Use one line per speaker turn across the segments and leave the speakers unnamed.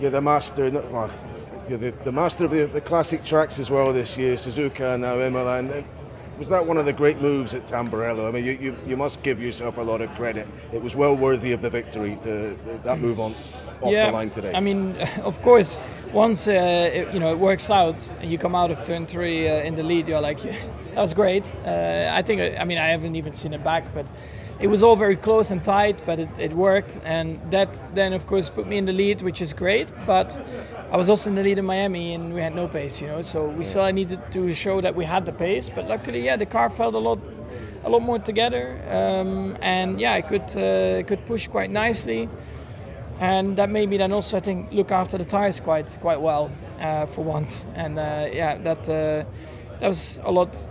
You're the master, well, you're the master of the classic tracks as well this year, Suzuka and now Imola. And was that one of the great moves at Tamburello? I mean, you must give yourself a lot of credit. It was well worthy of the victory, that move off the line today.
I mean, of course, once it works out and you come out of turn 3 in the lead, you're like, yeah, that was great. I haven't even seen it back, but it was all very close and tight, but it worked, and that then of course put me in the lead, which is great. But I was also in the lead in Miami, and we had no pace, so we still needed to show that we had the pace. But luckily, the car felt a lot more together, and I could push quite nicely, and that made me then also, I think, look after the tires quite well for once, and that was a lot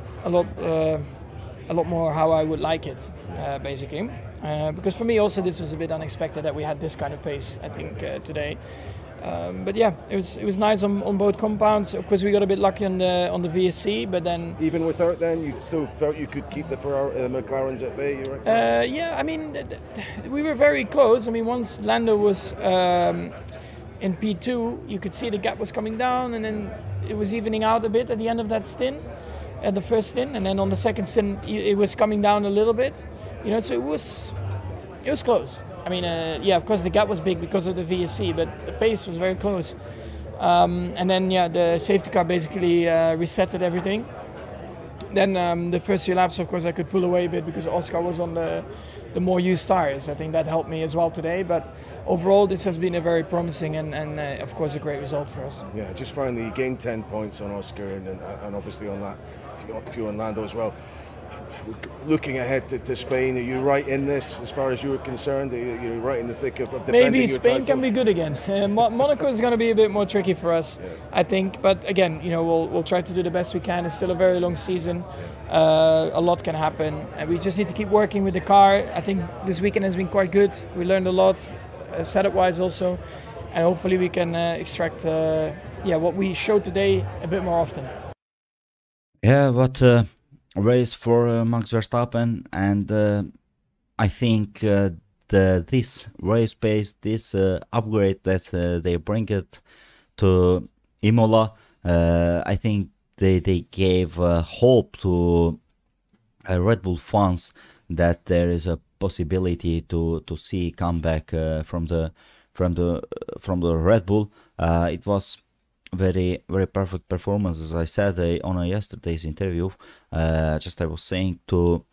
more how I would like it. Basically, because for me also this was a bit unexpected that we had this kind of pace, I think, today. But yeah, it was nice on both compounds. Of course, we got a bit lucky on the VSC, but then
even without then, you still felt you could keep the McLarens at bay. You reckon?
I mean, we were very close. I mean, once Lando was in P2, you could see the gap was coming down, and then it was evening out a bit at the end of that stint. At the first stint, and then on the second stint it was coming down a little bit, so it was close. I mean, of course the gap was big because of the VSC, but the pace was very close. And then the safety car basically resetted everything. Then the first few laps, of course, I could pull away a bit because Oscar was on the more used tires. I think that helped me as well today. But overall, this has been a very promising and of course, a great result for us.
Yeah, just finally, you gained 10 points on Oscar and obviously on that, few on Lando as well. Looking ahead to Spain, are you right in this as far as you were concerned? Are you right in the thick of defending
maybe
your
Spain
title?
can be good again. Monaco is going to be a bit more tricky for us, I think. But again, we'll try to do the best we can. It's still a very long season. A lot can happen, and we just need to keep working with the car. I think this weekend has been quite good. We learned a lot, setup-wise also, and hopefully we can extract what we showed today a bit more often.
Yeah, but race for Max Verstappen, and I think this race pace, this upgrade that they bring it to Imola, I think they gave hope to Red Bull fans that there is a possibility to see comeback from the Red Bull. It was very perfect performance, as I said on yesterday's interview. I was saying to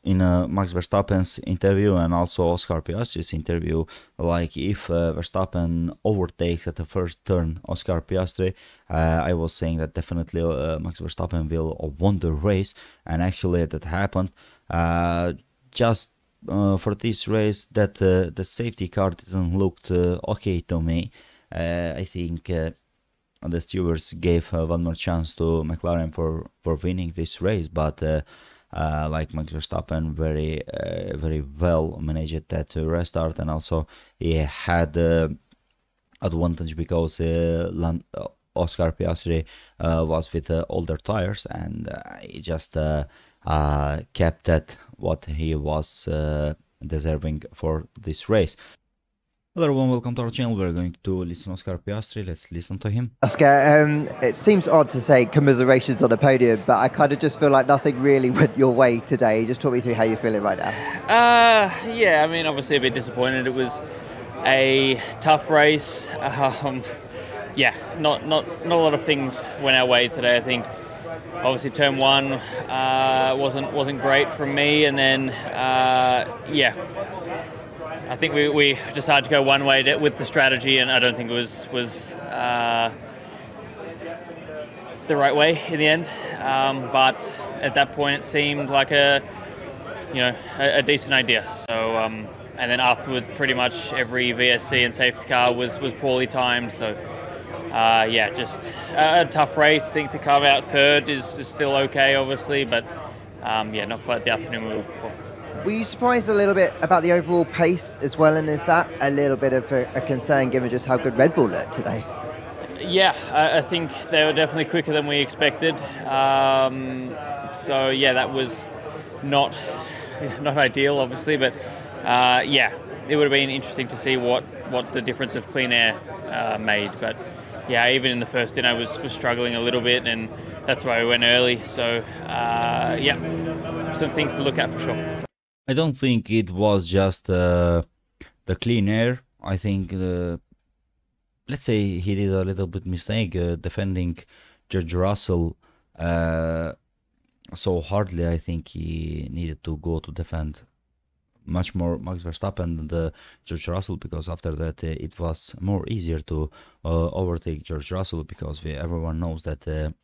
in Max Verstappen's interview and also Oscar Piastri's interview, like if Verstappen overtakes at the first turn Oscar Piastri, I was saying that definitely Max Verstappen will win the race, and actually that happened. Just for this race, that safety car didn't look okay to me. I think the stewards gave one more chance to McLaren for winning this race, but like Max Verstappen very well managed that restart, and also he had advantage because Oscar Piastri was with older tires, and he just kept that what he was deserving for this race. Hello everyone, welcome to our channel. We're going to listen to Oscar Piastri. Let's listen to him.
Oscar, it seems odd to say commiserations on the podium, but I kind of just feel like nothing really went your way today. Just talk me through how you're feeling right now.
Yeah, I mean, obviously a bit disappointed. It was a tough race. Yeah, not a lot of things went our way today. I think obviously turn 1 wasn't great from me, and then yeah. I think we decided to go one way with the strategy, and I don't think it was the right way in the end. But at that point, it seemed like a decent idea. So and then afterwards, pretty much every VSC and safety car was poorly timed. So yeah, just a tough race. I think to come out third is still okay, obviously, but yeah, not quite the afternoon we were looking for.
Were you surprised a little bit about the overall pace as well, and is that a little bit of a concern given just how good Red Bull looked today?
Yeah, I think they were definitely quicker than we expected. So yeah, that was not ideal, obviously, but yeah, it would have been interesting to see what what the difference of clean air made. But yeah, even in the first stint, I was struggling a little bit, and that's why we went early. So yeah, some things to look at for sure.
I don't think it was just the clean air. I think, let's say he did a little bit mistake defending George Russell so hardly. I think he needed to go to defend much more Max Verstappen than George Russell, because after that it was more easier to overtake George Russell, because everyone knows that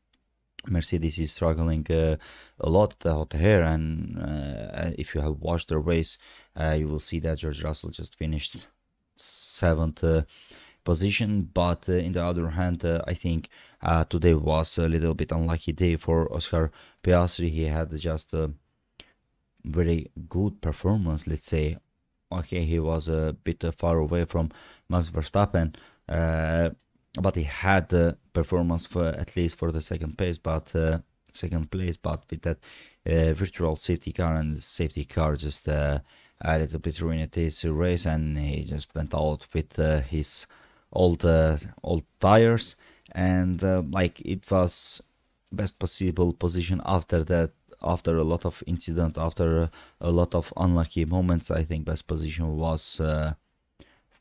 Mercedes is struggling a lot out here, and if you have watched the race, you will see that George Russell just finished 7th position. But in the other hand, I think today was a little bit unlucky day for Oscar Piastri. He had just a very good performance, let's say. Okay, he was a bit far away from Max Verstappen, but he had the performance for at least for the second place. But with that virtual safety car, and the safety car just a little bit ruined his race, and he just went out with his old tires, and like it was best possible position after that. After a lot of incident, after a lot of unlucky moments, I think best position was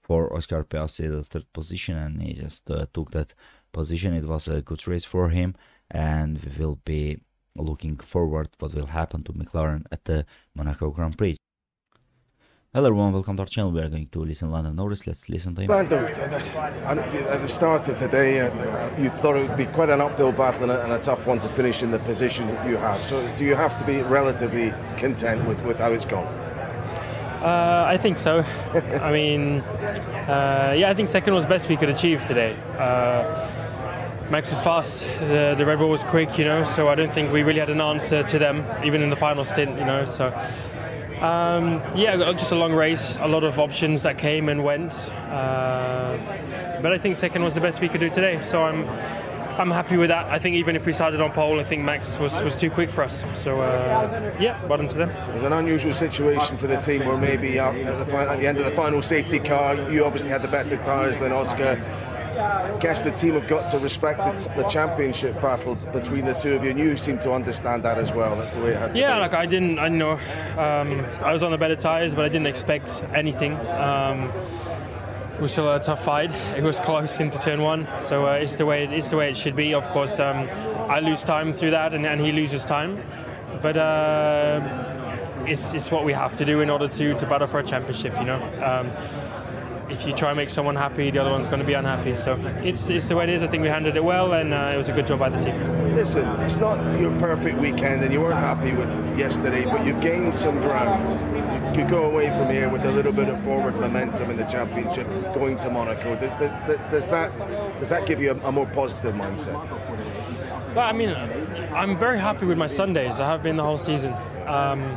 for Oscar Piastri, the 3rd position, and he just took that position. It was a good race for him, and we will be looking forward what will happen to McLaren at the Monaco Grand Prix. Hello everyone, welcome to our channel. We are going to listen to Lando Norris. Let's listen to him.
Lando, at the start of today, you thought it would be quite an uphill battle and a tough one to finish in the position that you have. So do you have to be relatively content with how it's gone?
I think so. I mean, yeah, I think second was best we could achieve today. Max was fast, the Red Bull was quick, you know, so I don't think we really had an answer to them, even in the final stint, you know, so... yeah, just a long race, a lot of options that came and went, but I think second was the best we could do today, so I'm happy with that. I think even if we started on pole, I think Max was too quick for us, so yeah, bottom to them.
It was an unusual situation for the team where maybe at the end of the final safety car, you obviously had the better tyres than Oscar. I guess the team have got to respect the championship battle between the two of you, and you seem to understand that as well. That's the way it had to
yeah,
be.
like I know. I was on the better tyres, but I didn't expect anything. It was still a tough fight. It was close into turn 1, so it's the way it should be. Of course, I lose time through that, and he loses time, but it's what we have to do in order to battle for a championship, you know. If you try and make someone happy, the other one's going to be unhappy. So it's the way it is. I think we handled it well, and it was a good job by the team.
Listen, it's not your perfect weekend, and you weren't happy with yesterday, but you've gained some ground. You go away from here with a little bit of forward momentum in the championship, going to Monaco. Does that give you a more positive mindset?
Well, I mean, I'm very happy with my Sundays. I have been the whole season, and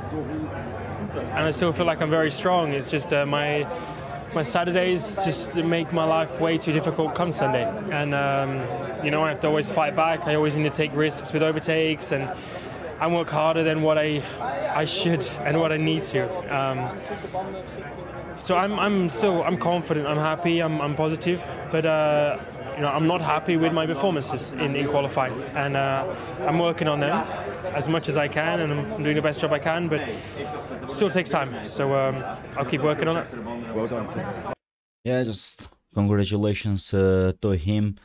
I still feel like I'm very strong. It's just my Saturdays just make my life way too difficult come Sunday, and you know, I have to always fight back. I always need to take risks with overtakes and work harder than what I should and what I need to. So I'm confident, I'm happy, I'm positive, but you know, I'm not happy with my performances in qualifying, and I'm working on them as much as I can, and I'm doing the best job I can, but it still takes time, so I'll keep working on it.
Well done, Tim.
Yeah, just congratulations to him.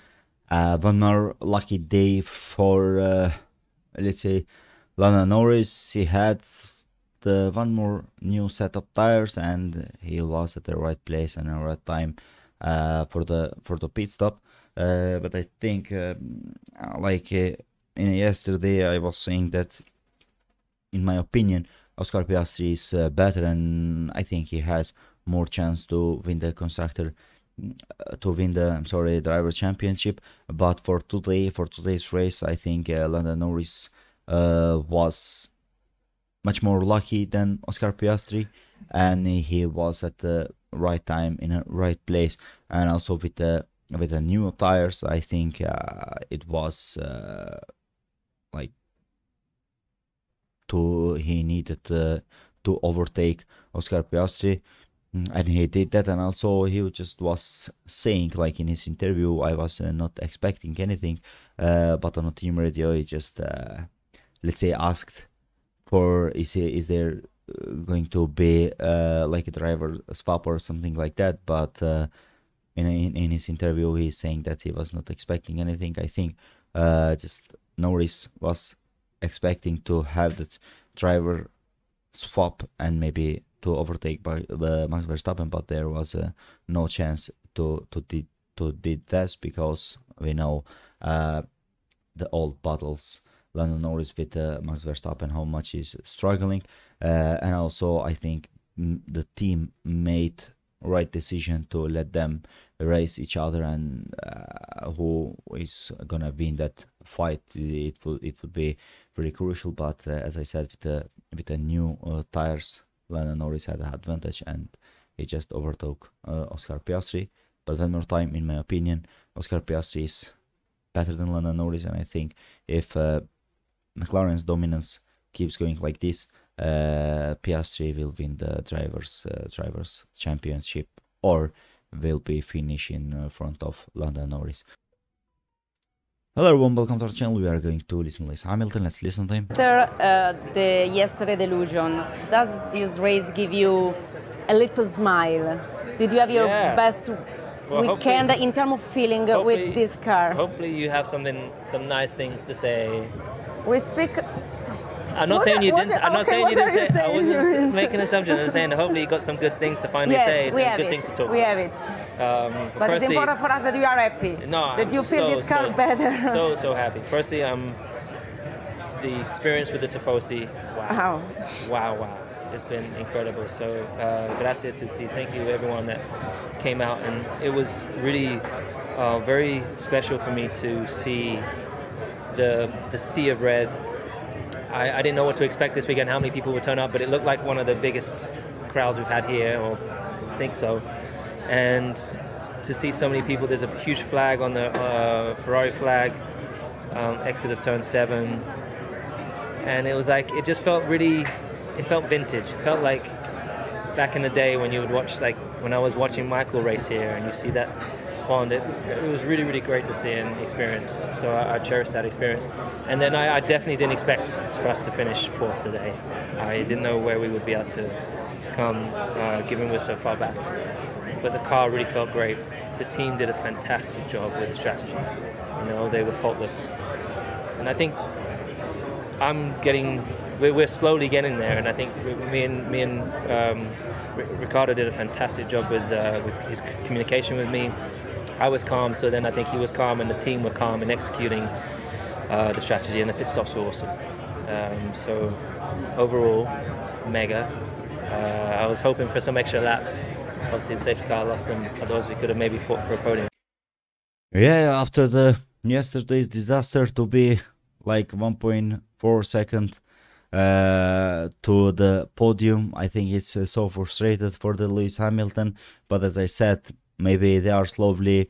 One more lucky day for, let's say, Lando Norris. He had one more new set of tires, and he was at the right place and the right time for the pit stop. But I think, like in yesterday, I was saying that, in my opinion, Oscar Piastri is better, and I think he has more chance to win the driver's championship. But for today's race, I think Lando Norris was much more lucky than Oscar Piastri, and he was at the right time in a right place, and also with the new tires, I think it was like he needed to overtake Oscar Piastri. And he did that, and also he just was saying, like in his interview, I was not expecting anything, but on a team radio, he just, let's say, asked for is there going to be like a driver swap or something like that, but in his interview, he's saying that he was not expecting anything. I think just Norris was expecting to have that driver swap and maybe to overtake by Max Verstappen, but there was no chance to did that, because we know the old battles Lando Norris with Max Verstappen, how much he's struggling, and also I think the team made right decision to let them race each other, and who is gonna win that fight, it would be pretty crucial. But as I said, with the new tires, Lando Norris had an advantage, and he just overtook Oscar Piastri. But one more time, in my opinion, Oscar Piastri is better than Lando Norris, and I think if McLaren's dominance keeps going like this, Piastri will win the drivers championship, or will be finishing in front of Lando Norris. Hello everyone, welcome to our channel. We are going to listen to Lewis Hamilton. Let's listen to him.
After the yesterday delusion, does this race give you a little smile? Did you have your best weekend in terms of feeling with this car?
Hopefully you have some nice things to say.
We speak...
I'm not saying you didn't. I'm not saying you didn't say. I wasn't making assumptions. I'm saying hopefully you got some good things to finally say and good things to talk.
We have it. But it's important for us that you are happy.
No,
that you feel this car better.
So happy. Firstly, the experience with the Tifosi. Wow. It's been incredible. So grazie a tutti. Thank you everyone that came out, and it was really very special for me to see the sea of red. I didn't know what to expect this weekend, how many people would turn up, but it looked like one of the biggest crowds we've had here, or I think so. And to see so many people, there's a huge flag on the Ferrari flag, exit of turn 7. And it was like, it just felt really, it felt vintage. It felt like back in the day when you would watch, like when I was watching Michael race here, and you see that bond. It was really, really great to see and experience. So I cherished that experience. And then I definitely didn't expect for us to finish 4th today. I didn't know where we would be able to come, given we're so far back. But the car really felt great. The team did a fantastic job with the strategy. You know, they were faultless. And I think we're slowly getting there. And I think me and Ricardo did a fantastic job with his communication with me. I was calm, so then I think he was calm, and the team were calm in executing the strategy, and the pit stops were awesome. So overall, mega. I was hoping for some extra laps. Obviously, the safety car lost them. Otherwise, we could have maybe fought for a podium.
Yeah, after the yesterday's disaster, to be like 1.4 seconds to the podium, I think it's so frustrated for the Lewis Hamilton. But as I said, maybe they are slowly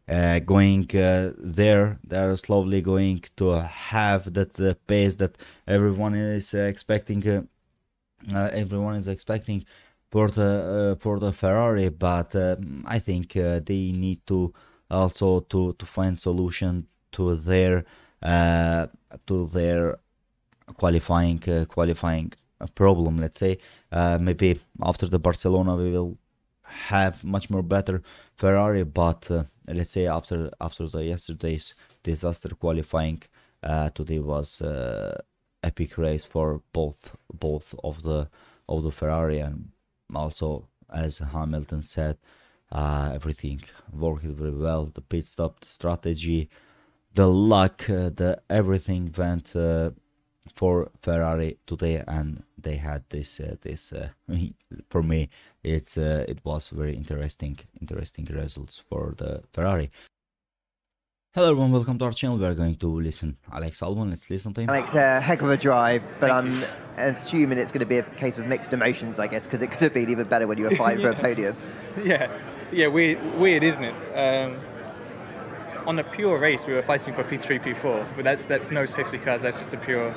going there. They are slowly going to have that pace that everyone is expecting. Everyone is expecting for the Ferrari. But I think they need to also to find solution to their qualifying problem. Let's say maybe after the Barcelona we will have much more better Ferrari, but let's say after the yesterday's disaster qualifying, today was epic race for both of the Ferrari, and also as Hamilton said, everything worked very well. The pit stop, the strategy, the luck, the everything went for Ferrari today, and they had this for me it was very interesting results for the Ferrari. Hello everyone, welcome to our channel. We are going to listen Alex Albon. Let's listen to him.
Alex, heck of a drive, but I'm assuming it's going to be a case of mixed emotions, I guess, because it could have been even better when you were fighting for a podium.
Yeah, weird, isn't it? On a pure race, we were fighting for P3, P4, but that's no safety cars. That's just a pure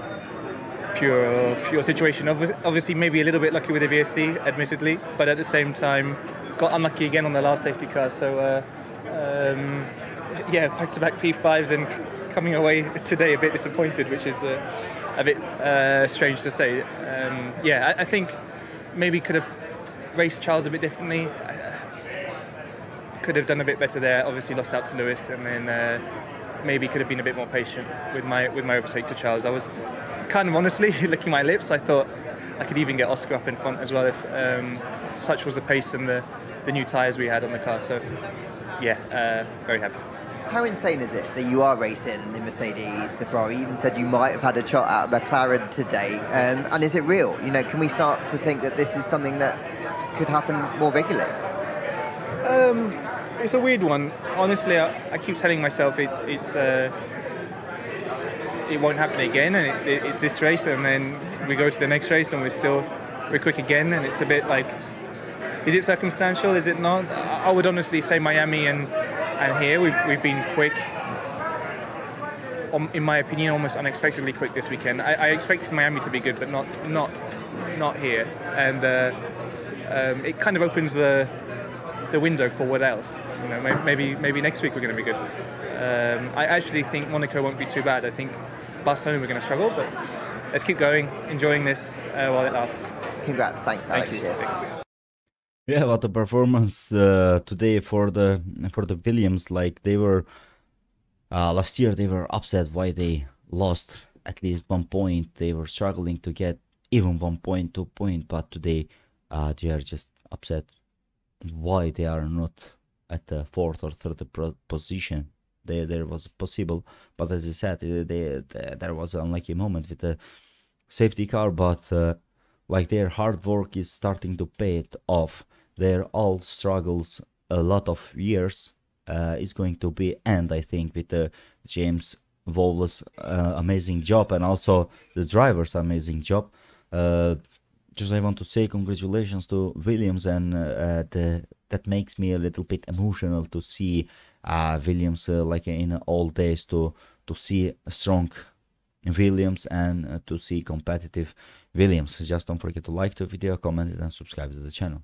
pure situation. Obviously, maybe a little bit lucky with the VSC, admittedly, but at the same time, got unlucky again on the last safety car. So, yeah, back-to-back P5s and coming away today a bit disappointed, which is a bit strange to say. Yeah, I think maybe could have raced Charles a bit differently. Could have done a bit better there. Obviously, lost out to Lewis, and then maybe could have been a bit more patient with my overtake to Charles. I was kind of honestly licking my lips. I thought I could even get Oscar up in front as well if such was the pace and the new tyres we had on the car. So yeah, very happy.
How insane is it that you are racing in the Mercedes, the Ferrari? You even said you might have had a shot at McLaren today. And is it real? You know, can we start to think that this is something that could happen more regularly?
It's a weird one. Honestly, I keep telling myself it won't happen again, and it's this race, and then we go to the next race, and we're quick again, and it's a bit like, is it circumstantial? Is it not? I would honestly say Miami and here we've been quick. In my opinion, almost unexpectedly quick this weekend. I expected Miami to be good, but not here, and it kind of opens the window for what else. You know, maybe next week we're going to be good. I actually think Monaco won't be too bad. I think Barcelona we're going to struggle, but let's keep going, enjoying this while it lasts.
Congrats, thanks, Alex.
Thank you.
Yeah, what a performance today for the Williams. Like, they were last year they were upset why they lost at least 1 point. They were struggling to get even 1 point, 2 point, but today they are just upset why they are not at the 4th or 3rd position. There was possible, but as I said, there was an unlucky moment with the safety car, but like, their hard work is starting to pay it off. Their all struggles a lot of years is going to be end, I think, with James Vowles' amazing job, and also the driver's amazing job. Just I want to say congratulations to Williams, and that makes me a little bit emotional to see Williams like in old days, to see a strong Williams and to see competitive Williams. Just don't forget to like the video, comment it, and subscribe to the channel.